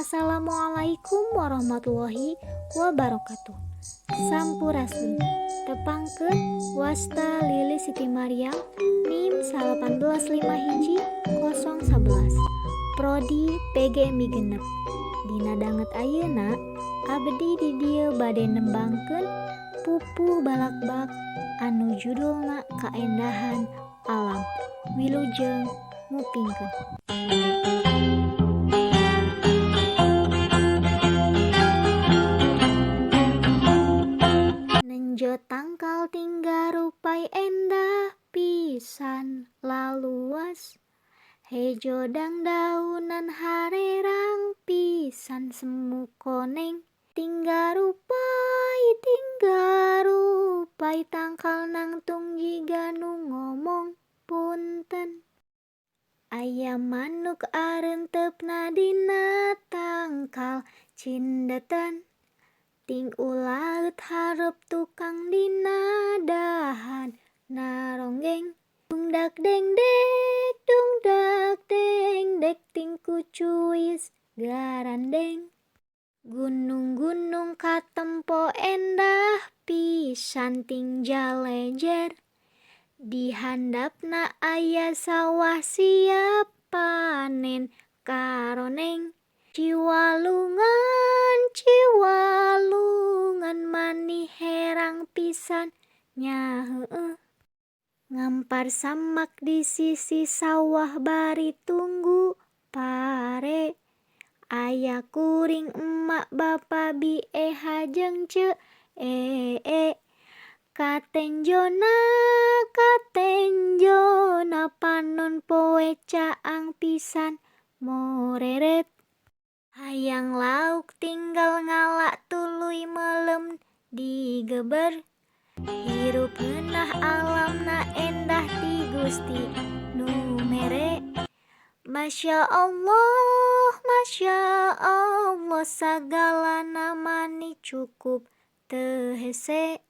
Assalamualaikum warahmatullahi wabarakatuh. Sampurasun tepangkeun wasta Lili Siti Maryam NIM 185 hiji 011 Prodi PGMI genep. Dina danget ayeuna abdi di dieu bade nembangkeun pupuh balakbak anu judulna Kaendahan Alam. Wilujeng ngupingkeun. Nenjo tangkal tinggal rupai endah pisan laluas, hejo dangdaunan harerang pisan semu koneng, tinggal rupai tangkal nangtung jiga nu ngomong punten. Aya manuk areentepna dina tangkal cindetan, ting ulaut hareup tukang dina dahan naronggeng. Dungdak deng dek ting kucuis garandeng. Gunung-gunung katempo endah pisan ting jalejer, di handapna aya sawah siap panen karoneng. Ciwalungan manih herang pisan nya heueuh. Ngampar samak di sisi sawah bari tunggu pare, aya kuring emak bapa bie hajeng ceu katenjona panon poe caang pisan moreret. Hayang lauk tinggal ngalak tuluy melem digeber, hirup ngeunah alamna endah ti Gusti nu mere. Masya Allah sagalana mani cukup teu hese.